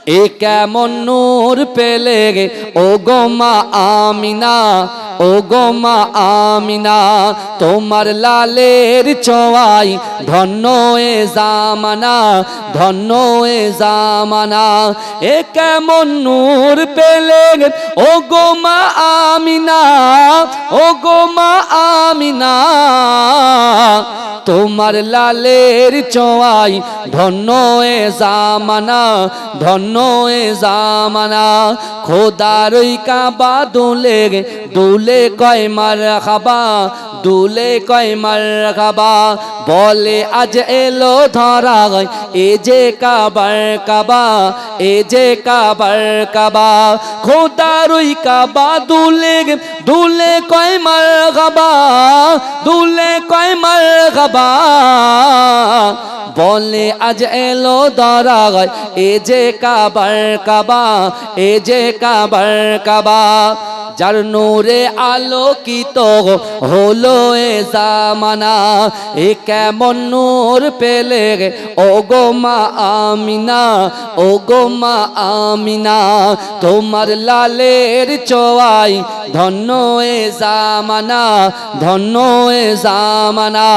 এ কেমন নূর পেলে ও গো মা আমিনা, ও গো মা আমিনা, তোমার লালের ছোঁয়ায় ধন্য এ জামানা, ধন্য এ জামানা। এ কেমন নূর পেলে ও গো মা আমিনা, ও গো মা আমিনা, তোমার লালের ছোঁয়ায় ধন্য এ জামানা, ধন্য এ জামানা। খোদার ওই কাবা দুলে দুলে কয় মারহাবা, দুলে কয় মারহাবা, বলে আজ এলো ধরা এ যে কাবার কাবা, এ যে কাবার কাবা। খোদার ওই কাবা দুলে দুলে কয় মারহাবা, দুলে কয় মারহাবা, বলে আজ এলো ধরা এ যে কাবার কাবা, এ যে কাবার কাবা। যার নূরে আলোকিত হলো এ জামানা, এ কেমন নূর পেলে ও গো মা আমিনা, ও গো মা আমিনা, তোমার লালের ছোঁয়ায় ধন্য এ জামানা, ধন্য এ জামানা।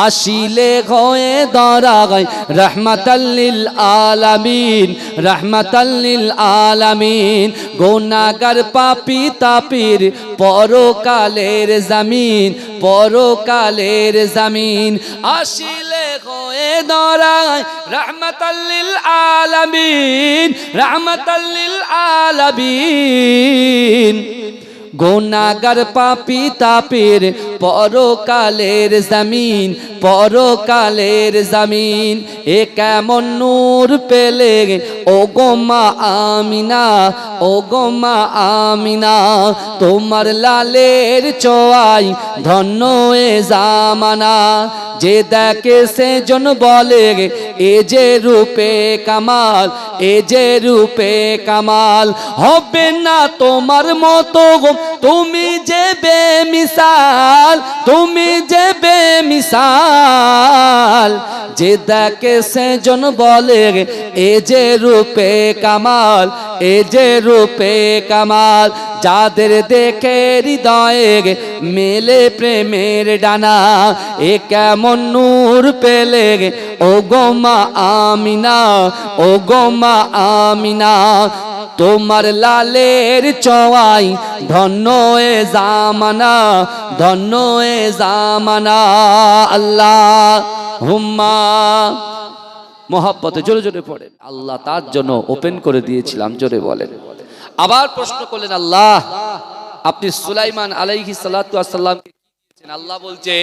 আসিলে হয়ে দাঁড়ায় রহমাতাল লিল আলামিন, রহমাতাল লিল আলামিন। গুনাহগার পাপী তাপির পরকালের জমিন, পরকালের জমিন। আসিলে হয়ে দাঁড়ায় রহমাতাল লিল আলামিন, রহমাতাল লিল আলামিন। গুনাহগার পাপী তাপির পরকালের জমিন, পরকালের জমিন। এ কেমন নূর পেলে ও গো মা আমিনা, ও গো মা আমিনা, তোমার লালের ছোঁয়ায় ধন্য এ জামানা। যে দেখে সে জন বলে এ যে রূপে কামাল, এ যে রূপে কামাল। হবে না তোমার মতো তুমি যে বেমিসাল, তুমি যে বেমিসাল। যে দেখে সে জন বলে এ যে রূপে কামাল, এ যে রূপে কামাল। যাদের দেখে হৃদয়ে মেলে প্রেমের ডানা, এ কেমন নূর পেলে ও গো মা আমিনা, ও গো মা আমিনা, তোমার লালের ছোঁয়ায় ধন্য এ জামানা, ধন্য এ জামানা। আল্লাহ হুম্মা মোহাব্বতে জোরে জোরে পড়েন। আল্লাহ তার জন্য ওপেন করে দিয়েছিলাম, জোরে বলেন। আবার প্রশ্ন করলেন আল্লাহ, আপনি সুলাইমান আলাইহিস সালাতু ওয়াস সালাম, আল্লাহ বলছে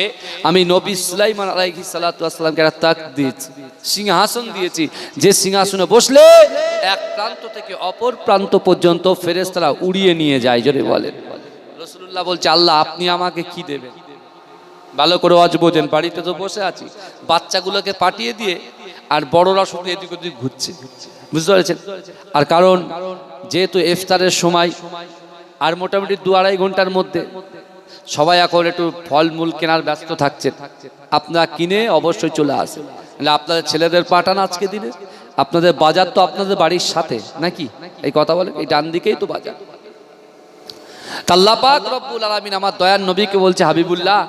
আমি নবী সুলাইমান আলাইহিস সালাতু ওয়াস সালামকে একটা তাকত দিয়েছি, সিংহাসন দিয়েছি, যে সিংহাসনে বসলে এক প্রান্ত থেকে অপর প্রান্ত পর্যন্ত ফেরেশতারা উড়িয়ে নিয়ে যায়, জোরে বলেন। রাসূলুল্লাহ বলছে আল্লাহ আপনি আমাকে কি দেবেন? ভালো করে আজ বোঝেন, বাড়িতে তো বসে আছি, বাচ্চাগুলোকে পাঠিয়ে দিয়ে আর বড়রা শুধু এদিক ওদিক ঘুরছে, বুঝতে পেরেছেন? আর কারণ যেহেতু ইফতারের সময় আর মোটামুটি 2-2.5 ঘন্টার মধ্যে সবাই এখন একটু ফলমূল কেনার ব্যস্ত থাকছেন। আপনারা কিনে অবশ্যই চলে আসেন। আপনাদের ছেলেদের পাঠান আজকে দিনে, আপনাদের বাজার তো আপনাদের বাড়ির সাথে নাকি? এই কথা বলেন, এই ডান দিকেই তো বাজার। আল্লাহ পাক রব্বুল আলামিন আমার দয়ার নবীকে বলছে হাবিবুল্লাহ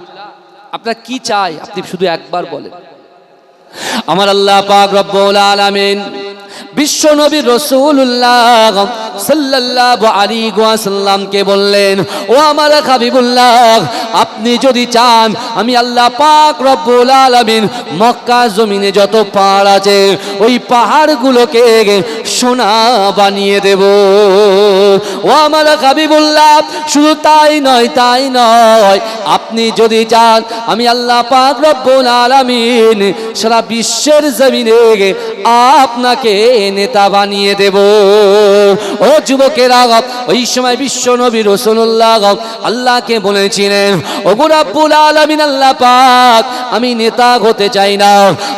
আপনার কি চাই আপনি শুধু একবার বলেন। আমার আল্লাহ পাক রব্বুল আলামিন বিশ্ব নবী রাসূলুল্লাহ সাল্লাল্লাহু আলাইহি ওয়াসাল্লামকে বললেন, ও আমার হাবিবুল্লাহ আপনি যদি চান আমি আল্লাহ পাক রব্বুল আলামিন মক্কা জমিনে যত পাহাড় আছে ওই পাহাড়গুলোকে সোনা বানিয়ে দেব। ও আমার হাবিবুল্লাহ শুধু তাই নয়, তাই নয়, আপনি যদি চান আমি আল্লাহ পাক রব্বুল আলামিন সারা বিশ্বের জমিনে আপনাকে নেতা বানিয়ে দেব। ও ও যুবকেরা, ওই সময় বিশ্ব নবী রাসূলুল্লাহ আল্লাহকে বলেছিলেন, ওগো রব্বুল আলামিন আল্লাহ পাক, আমি নেতা হতে চাই না,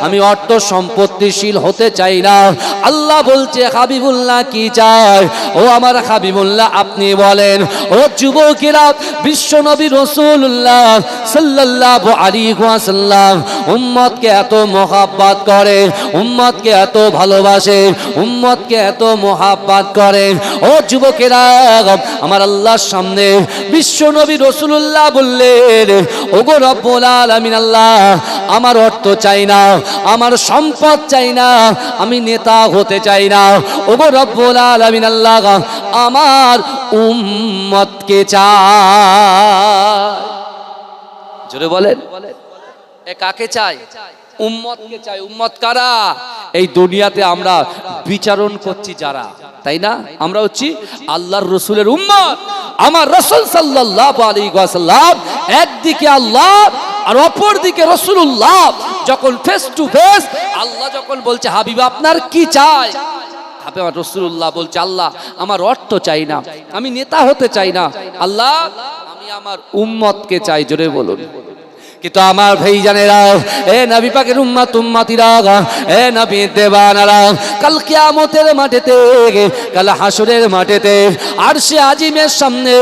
আমি অর্থ সম্পত্তিশীল হতে চাই না। আল্লাহ বলছে, হাবিবুল্লাহ কি চায়? ও আমার হাবিবুল্লাহ আপনি বলেন। ও যুবকেরা, বিশ্ব নবী রাসূলুল্লাহ সাল্লাল্লাহু আলাইহি ওয়াসাল্লাম উম্মতকে এত মহব্বত করে, উম্মতকে এত ভালোবাসে, উম্মতকে এত মহব্বত করে। ও যুবকেরা, আমার আল্লাহর সামনে বিশ্ব নবী রাসূলুল্লাহ বললেন, ওগো রব্বুল আলামিন আল্লাহ, আমার অর্থ চাই না, আমার সম্পদ চাই না, আমি নেতা হতে চাই না। ওগো রব্বুল আলামিন আল্লাহ, আমার উম্মতকে চাই। জোরে বলেন, এ কাকে চাই? উম্মতকে চাই। উম্মত কারা? এই দুনিয়াতে আমরা বিচারণ করছি যারা, তাই না? আমরা হচ্ছি আল্লাহর রসুলের উম্মত। আমার রাসূল সাল্লাল্লাহু আলাইহি ওয়াসাল্লাম একদিকে আল্লাহ আর অপর দিকে রাসূলুল্লাহ, যখন ফেস টু ফেস আল্লাহ যখন বলছে, হাবিব আপনার কি চাই? হাবিব রাসূলুল্লাহ বলছে, আল্লাহ আমার অর্থ চাই না, আমি নেতা হতে চাই না, আল্লাহ আমি আমার উম্মতকে চাই। জোরে বলুন। কিন্তু আমার ভাইজানেরা, এ নবী পাকের উম্মত উম্মতিরা, এ নবী দেওয়ানারা, কাল কিয়ামতের মাঠেতে, কাল হাসরের মাঠেতে, আরশে আজিমের সামনে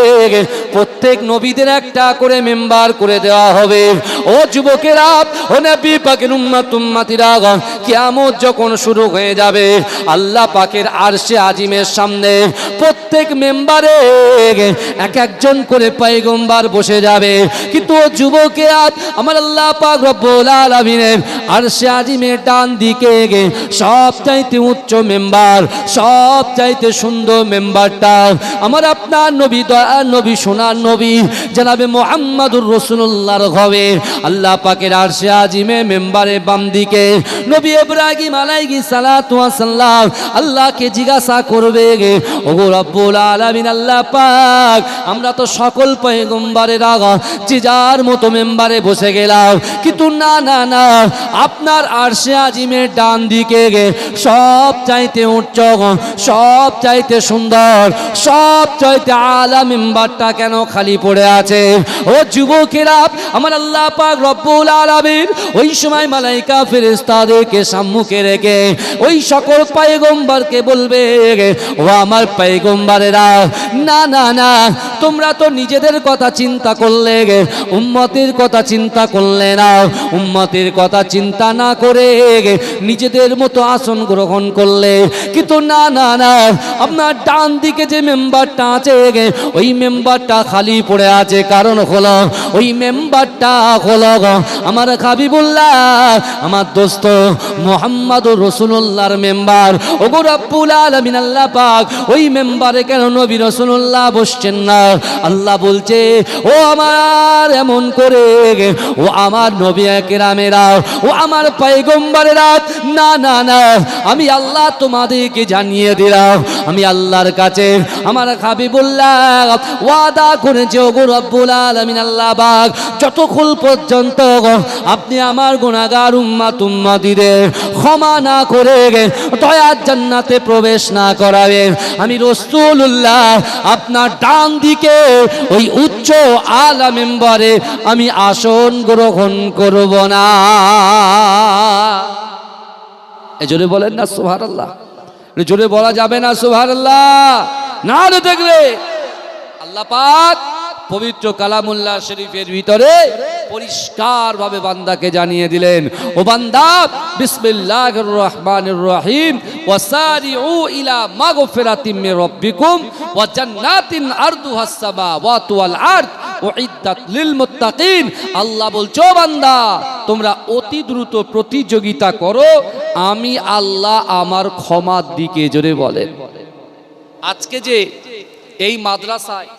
প্রত্যেক নবীদের একটা করে মেম্বার করে দেওয়া হবে। ও যুবকেরা, ও নবী পাকের উম্মত উম্মতিরা, কিয়ামত যখন শুরু হয়ে যাবে, আল্লাহ পাকের আরশে আজিমের সামনে প্রত্যেক মেম্বারে এক একজন করে পয়গম্বর বসে যাবে। কিন্তু ও যুবকেরা, আমার আল্লাহ পাক রব্বুল আলামিনের আরশে আজিমের ডান দিকে সবচাইতে উচ্চ মেম্বার, সবচাইতে সুন্দর মেম্বারটা আমার আপনার নবী, দয়ার নবী, সোনার নবী জনাবে মুহাম্মদুর রাসূলুল্লাহর হবে। আল্লাহ পাকের আরশে আজিমে মেম্বারে বাম দিকে নবী ইব্রাহিম আলাইহিস সালাতু ওয়াস সালাম আল্লাহকে জিজ্ঞাসা করবে, ওগো রব্বুল আলামিন আল্লাহ পাক, আমরা তো সকল পয়গম্বরের আগা যে যার মতো মেম্বারে বসে গেলাম, কিন্তু না না না, আপনার আরশে আজিমের ডান দিকে সব চাইতে উচ্চ, সব চাইতে সুন্দর, সব চাইতে আলা মেম্বারটা কেন খালি পড়ে আছে? ও যুবকেরা, আমার আল্লাহ পাক রব্বুল আলামিন ওই সময় মালাইকা ফেরেশতাদেরকে সম্মুখে রেখে ওই সকল পয়গম্বরকে বলবে, ও আমার পয়গম্বরেরা, না না না, তোমরা তো নিজেদের কথা চিন্তা করলে, উম্মতের কথা চিন্তা করলে না। উম্মতের কথা চিন্তা না করে নিজেদের মতো আসন গ্রহণ করলে। কিন্তু না না না, আপনার ডান দিকে যে মেম্বারটা আছে, ওই মেম্বারটা খালি পড়ে আছে। কারণ হলো ওই মেম্বারটা হলো আমার হাবিবুল্লাহ, আমার দোস্ত মুহাম্মদুর রাসূলুল্লাহর মেম্বার। ওগো রব্বুল আলামিন আল্লাহ পাক, ওই মেম্বারে কেন নবী রাসূলুল্লাহ বসছেন না? আল্লাহ বলছে, ও আমার এমন করে, ও আমার নবী কেরামেরা, ও আমার পয়গম্বরেরা, না না না, আমি আল্লাহ তোমাদেরকে জানিয়ে দিলাম, আমি আল্লাহর কাছে আমার হাবিবুল্লাহ ওয়াদা করেছে, ওগো রব্বুল আলামিন আল্লাহ পাক, যতক্ষণ পর্যন্ত আপনি আমার গুনাহগার উম্মত উম্মতিদের ক্ষমা না করে দয়ার জান্নাতে প্রবেশ না করাবেন, আমি রাসূলুল্লাহ আপনার ডান দিকে ওই উচ্চ আলা মেম্বারে আমি আসন গ্রহণ করব না। জোরে বলেন না সুবহানাল্লাহ? জোরে বলা যাবে না সুবহানাল্লাহ? না দেখলে আল্লাহ পাক পবিত্র কালামুল্লাহ শরীফের ভিতরে পরিষ্কার ভাবে বান্দাকে জানিয়ে দিলেন, ও বান্দা, বিসমিল্লাহির রহমানির রহিম, ওয়াসারিউ ইলা মাগফিরাতিম মির রাব্বিকুম ওয়া জান্নাতিন আরদুহাস সামাওয়াতু ওয়াল আরদ উইদ্দাত লিল মুত্তাকিন। আল্লাহ বলছো, বান্দা তোমরা অতি দ্রুত প্রতিযোগিতা করো, আমি আল্লাহ আমার ক্ষমার দিকে। জোরে বলেন। আজকে যে এই মাদ্রাসায়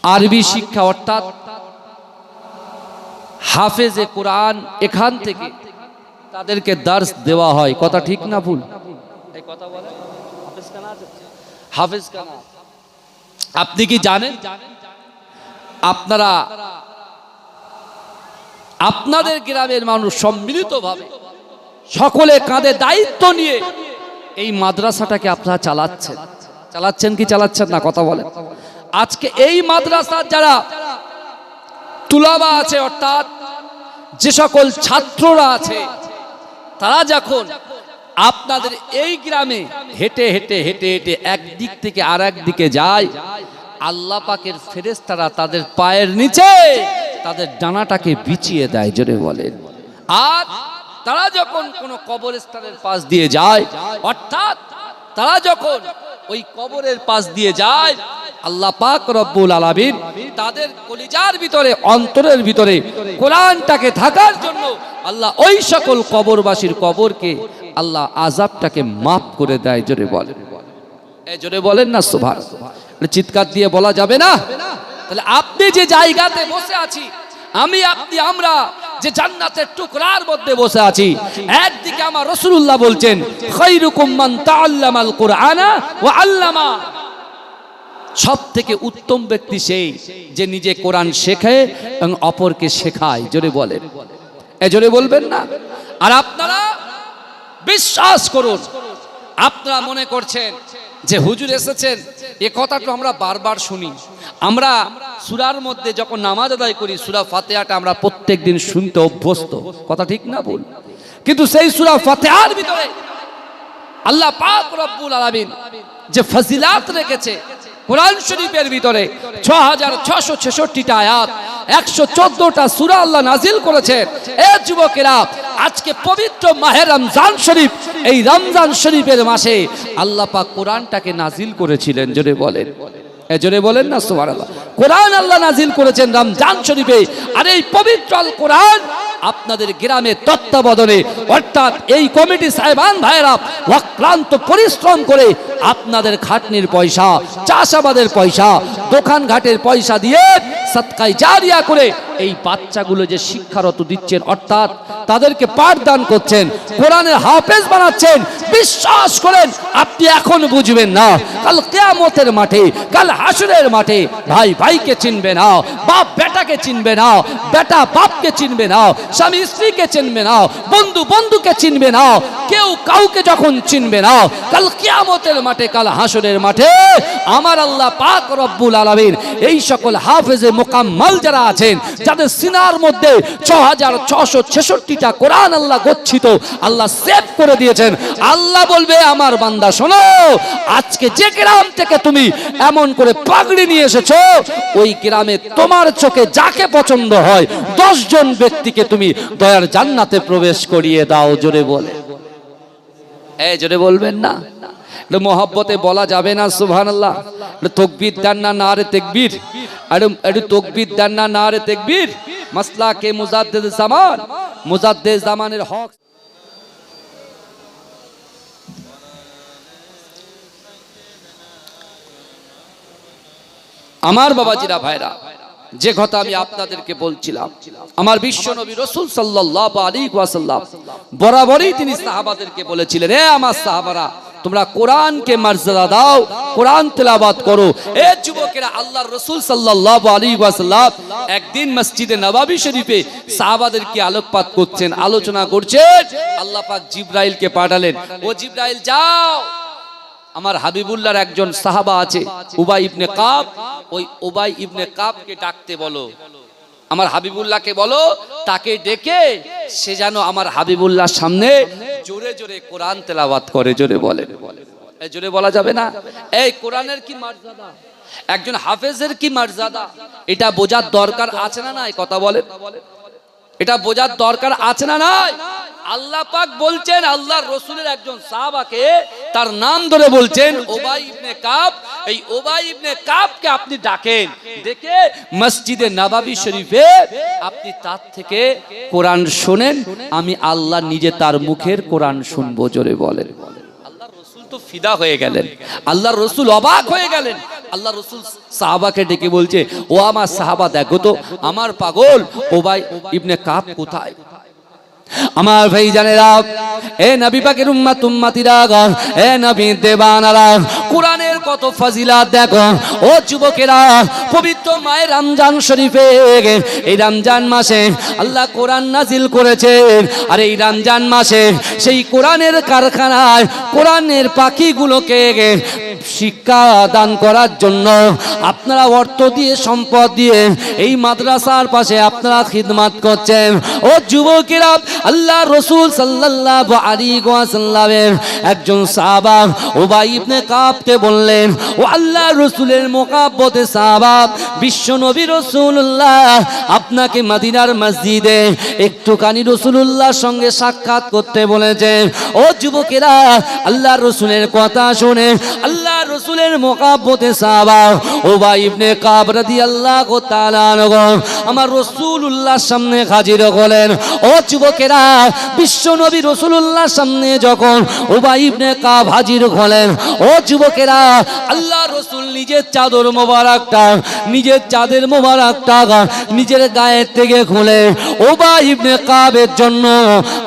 আরবি শিক্ষা অর্থাৎ হাফেজে কোরআন এখান থেকে তাদেরকে দার্স দেওয়া হয়, কথা ঠিক না ভুল? এই কথা বলে হাফেজ কানা আছে, হাফেজ কানা। আপনি কি জানেন আপনারা আপনাদের গ্রামের মানুষ সম্মিলিতভাবে সকলে কাঁধে দায়িত্ব নিয়ে এই মাদ্রাসাটাকে আপনারা চালাচ্ছেন কি চালাচ্ছেন না? কথা বলেন। আজকে এই মাদ্রাসার যারা তুলাবা আছে, অর্থাৎ যে সকল ছাত্ররা আছে, তারা যখন আপনাদের এই গ্রামে হেঁটে হেঁটে হেঁটে হেঁটে একদিক থেকে আর এক দিকে যায়, আল্লাহ পাকের ফেরেশতারা তাদের পায়ের নিচে তাদের ডানাটাকে বিছিয়ে দেয়, জোরে বলেন। আর তারা যখন কোনো কবরস্থানের পাশ দিয়ে যায়, অর্থাৎ তারা যখন ওই কবরের পাশ দিয়ে যায়, আল্লাহ পাক রব্বুল আলামিন তাদের কলিজার ভিতরে, অন্তরের ভিতরে কোরআনটাকে থাকার জন্য আল্লাহ ওই সকল কবরবাসীর কবরকে আল্লাহ আযাবটাকে মাফ করে দেয়, জোরে বলেন। এই জোরে বলেন না সুবহানাল্লাহ। চিৎকার দিয়ে বলা যাবে না? তাহলে আপনি যে জায়গাতে বসে আছি, আমি আপনি আমরা যে জান্নাতের টুকরার মধ্যে বসে আছি, একদিকে আমার রাসূলুল্লাহ বলছেন খায়রুকুম মান তাআল্লামাল কুরআনা ওয়া আল্লামা, সব থেকে উত্তম ব্যক্তি সেই যে নিজে কোরআন শেখে এবং অপরকে শেখায়, জোরে বলেন। এ জোরে বলবেন না? আর আপনারা বিশ্বাস করুন, আপনারা মনে করছেন যে হুজুর এসেছেন, এ কথাটা আমরা বারবার শুনি। আমরা সূরার মধ্যে যখন নামাজ আদায় করি, সূরা ফাতিহাটা আমরা প্রত্যেকদিন শুনতে অভ্যস্ত, কথা ঠিক না ভুল? কিন্তু সেই সূরা ফাতিহার ভিতরে আল্লাহ পাক রব্বুল আলামিন যে ফজিলাত রেখেছে, কোরআন শরীফের ভিতরে 6666টা আয়াত, 114টা সূরা আল্লাহ নাজিল করেছেন। এ যুবকেরা, আজকে পবিত্র মাহে রমজান শরীফ, এই রমজান শরীফের মাসে আল্লাহ পাক কোরআনটাকে নাজিল করেছিলেন, জোরে বলেন। এ জোরে বলেন না সুবহানাল্লাহ। কোরআন আল্লাহ নাজিল করেছেন রমজান শরীফে। আর এই পবিত্র আল কোরআন আপনাদের গ্রামে তত্ত্বাবধানে, অর্থাৎ এই কমিটি সাহেবান ভাইরা অক্লান্ত পরিশ্রম করে আপনাদের খাটনির পয়সা, চাষাবাদের পয়সা, দোকান ঘাটের পয়সা দিয়ে সদকায়ে জারিয়া করে এই বাচ্চাগুলো যে শিক্ষারত দিচ্ছেন, অর্থাৎ তাদেরকে পাঠদান করছেন, কোরআনের হাফেজ বানাচ্ছেন, বিশ্বাস করেন আপনি এখন বুঝবেন না, কাল কিয়ামতের মাঠে, কাল হাসরের মাঠে ভাই ভাইকে চিনবে না, বাপ বেটাকে চিনবে না, বেটা বাপকে চিনবে না, স্বামী স্ত্রীকে চিনবে না, বন্ধু বন্ধুকে চিনবে না, কেউ কাউকে যখন চিনবে না, কাল কিয়ামতের মাঠে, কাল হাসরের মাঠে আমার আল্লাহ পাক রব্বুল আলামিন এই সকল হাফেজে মুকাম্মাল যারা আছেন, যাদের সিনার মধ্যে 6666টা কোরআন আল্লাহ গচ্ছিত, আল্লাহ সেভ করে দিয়েছেন, আল্লাহ বলবে আমার বান্দা শোনো, আজকে যে গ্রাম থেকে তুমি এমন করে পাগড়ি নিয়ে এসেছো, ওই গ্রামে তোমার চোখে যাকে পছন্দ হয় 10 জন ব্যক্তিকে তুমি দয়ার জান্নাতে প্রবেশ করিয়ে দাও, জোরে বলে। এই জোরে বলবেন না? মোহাব্বতে বলা যাবে না সুবহানাল্লাহ? তাকবীর দেন না, নারে তাকবীর। একটু তাকবীর দেন না, নারে তাকবীর। মাসলাকে মুজাদ্দিদ জামান, মুজাদ্দিদ জামানের হক। আমার বাবাজিরা ভাইরা, যে কথা আমি আপনাদেরকে বলছিলাম, আমার বিশ্ব নবী রাসূল সাল্লাল্লাহু আলাইহি ওয়াসাল্লাম বরাবরই তিনি সাহাবাদেরকে বলেছিলেন, হে আমার সাহাবারা, তোমরা কোরআনকে মর্যাদা দাও, কোরআন তেলাওয়াত করো। এ যুবকেরা, আল্লাহর রাসূল সাল্লাল্লাহু আলাইহি ওয়াসাল্লাম একদিন মসজিদে নববী শরীফে সাহাবাদেরকে আলোকপাত করছেন, আলোচনা করছেন। আল্লাহ পাক জিবরাইলকে পাঠালেন, ও জিবরাইল যাও, আমার হাবিবুল্লাহর একজন সাহাবা আছে উবাই ইবনে কাব, ওই উবাই ইবনে কাবকে ডাকতে বলো, আমার হাবিবুল্লাহকে বলো, তাকে ডেকে সে যেন আমার হাবিবুল্লাহর সামনে জোরে জোরে কোরআন তেলাওয়াত করে, জোরে বলে। এই জোরে বলা যাবে না? এই কোরআনের কি মর্যাদা, একজন হাফেজের কি মর্যাদা, এটা বোঝার দরকার আছে না নাই? কথা বলে, এটা বোঝার দরকার আছে না নাই? আল্লাহ পাক বলছেন আল্লাহর রাসূলের একজন সাহাবাকে তার নাম ধরে বলছেন উবাই ইবনে কাব, এই উবাই ইবনে কাবকে আপনি ডাকেন, ডেকে মসজিদে নববী শরীফে আপনি তার থেকে কোরআন শোনেন, আমি আল্লাহ নিজে তার মুখের কোরআন শুনবো, জোরে বলেন। আল্লাহর রাসূল তো ফিদা হয়ে গেলেন, আল্লাহর রাসূল অবাক হয়ে গেলেন। আল্লাহ রাসূল সাহাবাকে ডেকে বলছে, ও আমার সাহাবা, দেখো তো আমার পাগল উবাই ইবনে কাব কোথায়। আমার ভাই জানেরা, এ নবী পাকের উম্মত উম্মতিরা, এ নবী দেবানারা, কোরআনের কত ফজিলাত দেখো। ও যুবকেরা, পবিত্র মায়ের রমজান শরীফে, এই রমজান মাসে আল্লাহ কোরআন নাজিল করেছেন। আর এই রমজান মাসে সেই কোরআনের কারখানায় কোরআনের পাখিগুলোকে শিক্ষা দান করার জন্য আপনারা অর্থ দিয়ে, সম্পদ দিয়ে এই মাদ্রাসার পাশে আপনারা খিদমত করছেন। ও যুবকেরা, আল্লাহ রাসূল সাল্লাল্লাহু আলাইহি ওয়াসাল্লামের একজন সাহাবা উবাই ইবনে কাবকে বললেন, ও আল্লাহ রাসূলের মুকাব্বতে সাহাবা, বিশ্ব নবী রাসূলুল্লাহ আপনাকে মদিনার মসজিদে একটুখানি রাসূলুল্লাহর সঙ্গে সাক্ষাৎ করতে বলেছেন। ও যুবকেরা, আল্লাহ রাসূলের কথা শুনে আল্লাহ রাসূলের মুকাব্বতে সাহাবা উবাই ইবনে কাব রাদিয়াল্লাহু তাআলা আনহু আমার রাসূলুল্লাহর সামনে হাজির হলেন। ও যুবকেরা, বিশ্ব নবী রাসূলুল্লাহর সামনে যখন উবাই ইবনে কাব হাজির হলেন, ও যুবকেরা, আল্লাহ রাসূল নিজের চাদর মোবারকটা, নিজের চাদর মোবারকটা নিজের গায়ের থেকে খুলে উবাই ইবনে কাবের জন্য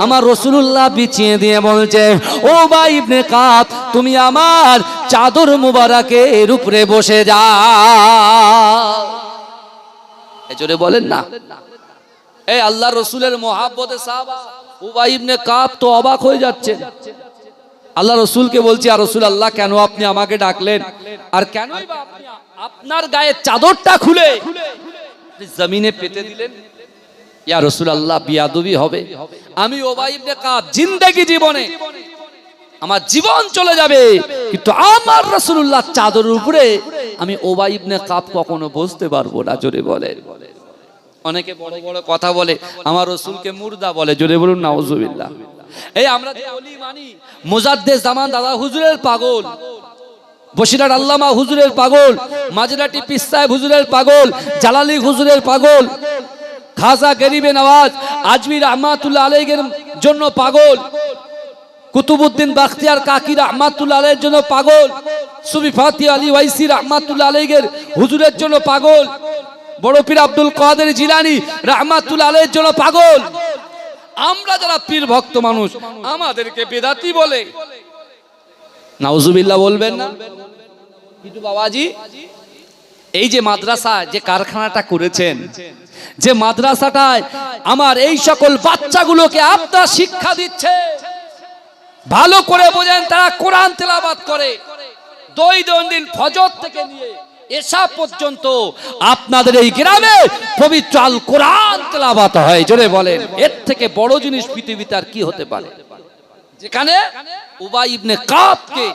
আমার রাসূলুল্লাহ বিছিয়ে দিয়ে বলছে, ও উবাই ইবনে কাব, তুমি আমার চাদর মুবারকের উপরে বসে যাও। এজোরে বলেন না। এই আল্লাহ রাসূলের মহব্বতে সাহাবা উবাই ইবনে কাব তো অবাক হয়ে যাচ্ছে। আল্লাহ রাসূলকে বলছে, আর রাসূলুল্লাহ, কেন আপনি আমাকে ডাকলেন? আর কেনই বা আপনি আপনার গায়ে চাদরটা খুলে জমিনে পেতে দিলেন? ইয়া রাসূলুল্লাহ, বিয়াদবি হবে। আমি উবাই ইবনে কাব জিন্দেগি জীবনে আমার জীবন চলে যাবে, কিন্তু আমার রাসূলুল্লাহ চাদরের উপরে আমি উবাই ইবনে কাব কখনো বসতে পারবো না। জোরে বলে। অনেকে বড় বড় কথা বলে, আমার রাসূলকে মুর্দা বলে। জোরে বলুন নাউজুবিল্লাহ। এই আমরা যে ওলি মানি, মুজাদ্দেদ জামান দাদা হুজুরের পাগল, বসিরহাট আল্লামা হুজুরের পাগল, মাঝরাটি পীর সাহেব হুজুরের পাগল, জালালি হুজুরের পাগল, খাজা গরিবে নওয়াজ আজমি রহমাতুল্লাহ আলাইহির জন্য পাগল, কুতুবউদ্দিন বাখতিয়ার কাকি রহমাতুল্লাহ আলাইহির জন্য পাগল, সুফি ফাতি আলী ওয়াইসি রহমাতুল্লাহ আলাইহির হুজুরের জন্য পাগল, বড় পীর আব্দুল কাদের জিলানী রহমাতুল্লাহ আলাইহির জন্য পাগল। আমরা যারা পীর ভক্ত মানুষ, আমাদেরকে বেদাতি বলে। নাউজুবিল্লাহ বলবেন না? কিন্তু বাবাজি, এই যে মাদ্রাসা, যে কারখানাটা করেছেন, যে মাদ্রাসাটায় আমার এই সকল বাচ্চাগুলোকে আপনারা শিক্ষা দিচ্ছে, ভালো করে বোঝেন, তারা কোরআন তেলাওয়াত করে দৈনন্দিন ফজর থেকে নিয়ে এশা পর্যন্ত আপনাদের এই গ্রামে পবিত্র আল কোরআন তেলাওয়াত হয়। জোরে বলেন, এর থেকে বড় জিনিস পৃথিবীতে আর কি হতে পারে? যেখানে উবাই ইবনে কাবকে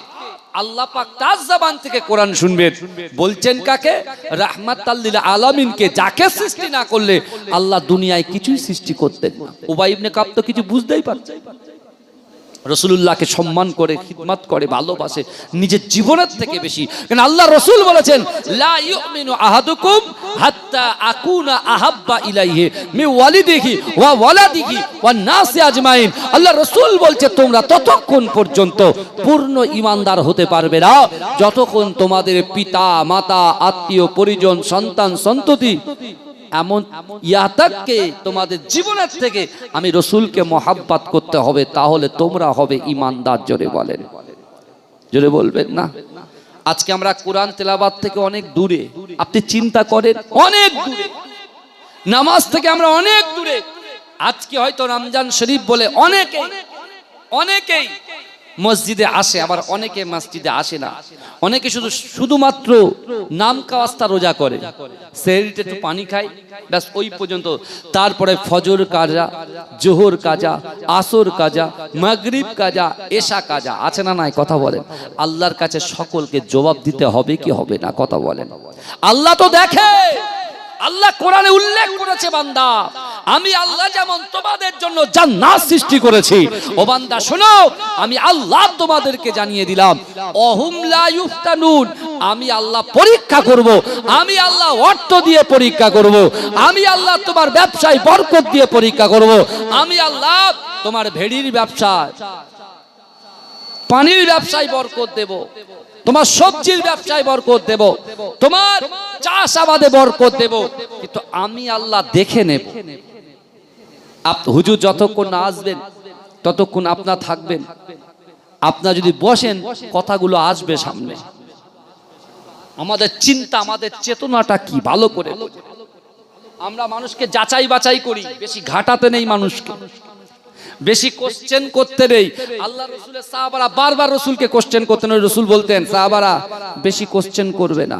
আল্লাহ পাক তার জবান থেকে কোরআন শুনবেন। বলছেন কাকে? রাহমাতাল লিল আলামিনকে, যাকে সৃষ্টি না করলে আল্লাহ দুনিয়ায় কিছুই সৃষ্টি করতেন না। উবাই ইবনে কাব তো কিছু বুঝতেই পারছে, রাসূলুল্লাহকে সম্মান করে, খিদমত করে, ভালোবাসে নিজের জীবনের থেকে বেশি। কারণ আল্লাহ রাসূল বলেছেন, লা ইউমিনু আহাদুকুম হাত্তা আকুনা আহাব্বা ইলাইহি মিন ওয়ালিদিহি ওয়া ওয়ালাদিহি ওয়ান নাসি আজমাইন। আল্লাহ রাসূল বলছে, তোমরা ততক্ষণ পর্যন্ত পূর্ণ ঈমানদার হতে পারবে না যতক্ষণ তোমাদের পিতা, মাতা, আত্মীয় পরিজন, সন্তান, সন্ততি, এমন ইয়াতাককে তোমাদের জীবনের থেকে আমি রাসূলকে মহব্বত করতে হবে, তাহলে তোমরা হবে ঈমানদার। জোরে বলেন, জোরে বলবেন না? আজকে আমরা কোরআন তেলাওয়াত থেকে অনেক দূরে। আপনি চিন্তা করেন, অনেক দূরে। নামাজ থেকে আমরা অনেক দূরে। আজকে হয়তো রমজান শরীফ বলে অনেকেই মসজিদে আসে, আবার অনেকে মসজিদে আসে না। অনেকে শুধুমাত্র নাম কাওয়াস্তা রোজা করে, সেহরিতে একটু পানি খায়, ব্যাস ওই পর্যন্ত। তারপরে ফজর কাজা, জোহর কাজা, আসর কাজা, মাগরিব কাজা, এশা কাজা, আছে না নাই? কথা বলেন। আল্লাহর কাছে সকলকে জবাব দিতে হবে কি হবে না? কথা বলেন। আল্লাহ তো দেখে। আল্লাহ কোরআনে উল্লেখ করেছে, বান্দা, আমি আল্লাহ যেমন তোমাদের জন্য জান্নাত সৃষ্টি করেছি, ও বান্দা শোনো, আমি আল্লাহ তোমাদেরকে জানিয়ে দিলাম, অহুম লা ইফতানুন, আমি আল্লাহ পরীক্ষা করব, আমি আল্লাহ অর্থ দিয়ে পরীক্ষা করব, আমি আল্লাহ তোমার ব্যবসায় বরকত দিয়ে পরীক্ষা করব, আমি আল্লাহ তোমার ভেড়ির ব্যবসা, পানির ব্যবসায় বরকত দেব, তোমার সবজির ব্যবসায় বরকত দেব, তোমার চাষাবাদে বরকত দেব, কিন্তু আমি আল্লাহ দেখে নেব। হুজুর যতক্ষণ না আসবেন ততক্ষণ আপনার থাকবেন, আপনার যদি বসেন কথাগুলো আসবে সামনে। আমাদের চিন্তা, আমাদের চেতনাটা কি ভালো করে আমরা মানুষকে যাচাই বাছাই করি, বেশি ঘাটাতে নেই মানুষকে, বেশি কোশ্চেন করতে নেই। আল্লাহ রাসূলের সাহাবারা বারবার রাসূলকে কোশ্চেন করতেন, রাসূল বলতেন সাহাবারা বেশি কোশ্চেন করবে না,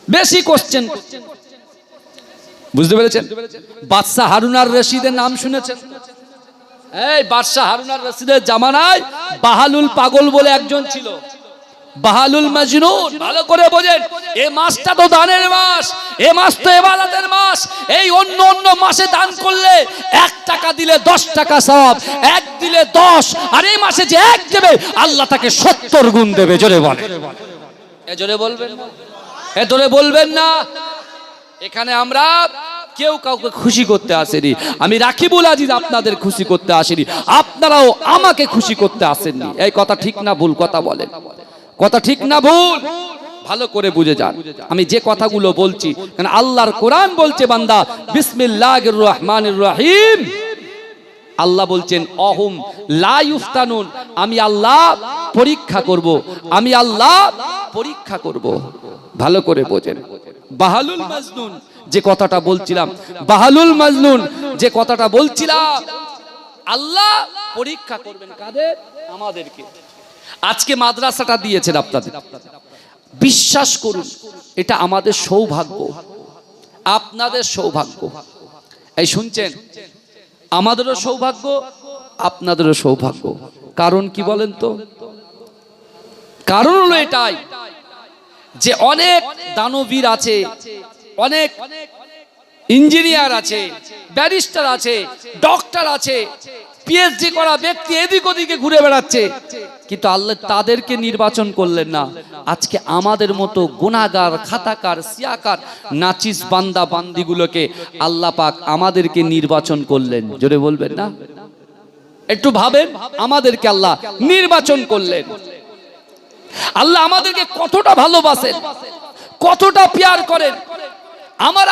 বেশি কোশ্চেন। বুঝতে পেরেছেন? বাদশা হারুন আর রশিদের নাম শুনেছেন? এই বাদশা হারুন আর রশিদের জামানায় বাহালুল পাগল বলে একজন ছিল, বাহালুল মাজনুন। ভালো করে বোঝেন, এই মাসটা তো দানের মাস, এই মাস তো ইবাদতের মাস। এই অন্য অন্য মাসে দান করলে 1 টাকা দিলে 10 টাকা সওয়াব, 1 দিলে 10, আর এই মাসে যে 1 দেবে আল্লাহ তাকে 70 গুণ দেবে। জোরে বলেন, এ জোরে বলবেন না, এ জোরে বলবেন না। এখানে আমরা কেউ কাউকে খুশি করতে আসেনি। আমি রাকিবুল আজিজ আপনাদের খুশি করতে আসেনি, আপনারাও আমাকে খুশি করতে আসেননি। এই কথা ঠিক না ভুল? কথা বলেন, কথা ঠিক না ভুল? ভালো করে বুঝে যান আমি যে কথাগুলো বলছি, কারণ আল্লাহর কোরআন বলছে বান্দা বিসমিল্লাহির রহমানির রহিম। আল্লাহ বলছেন অহুম লা ইফতানুন, আমি আল্লাহ পরীক্ষা করব, আমি আল্লাহ পরীক্ষা করব। ভালো করে বোঝেন। বাহালুল মাজনুন যে কথাটা বলছিলাম, বাহালুল মাজনুন যে কথাটা বলছিলাম, আল্লাহ পরীক্ষা করবেন কাদের? আমাদেরকে। আজকে মাদ্রাসাটা দিয়েছেন আপনাদের, বিশ্বাস করুন এটা আমাদের সৌভাগ্য, আপনাদের সৌভাগ্য। এই শুনছেন, আমাদেরও সৌভাগ্য, আপনাদেরও সৌভাগ্য। কারণ কি বলেন তো? কারণ হলো এটাই যে অনেক দানবীর আছে, অনেক ইঞ্জিনিয়ার আছে, ব্যারিস্টার আছে, ডক্টর আছে, পিএইচডি করা ব্যক্তি এদিক ওদিকে ঘুরে বেড়াচ্ছে, কিন্তু আল্লাহ তাদেরকে নির্বাচন করলেন না। আজকে আমাদের মতো গুনাহগার, খাতাকার, সিয়াকার, নাচিস বান্দা বান্দিগুলোকে আল্লাহ পাক আমাদেরকে নির্বাচন করলেন। জোরে বলবেন না? একটু ভাবেন, আমাদেরকে আল্লাহ নির্বাচন করলেন। আল্লাহ আমাদেরকে কতটা ভালোবাসেন, কতটা প্যার করেন। আমার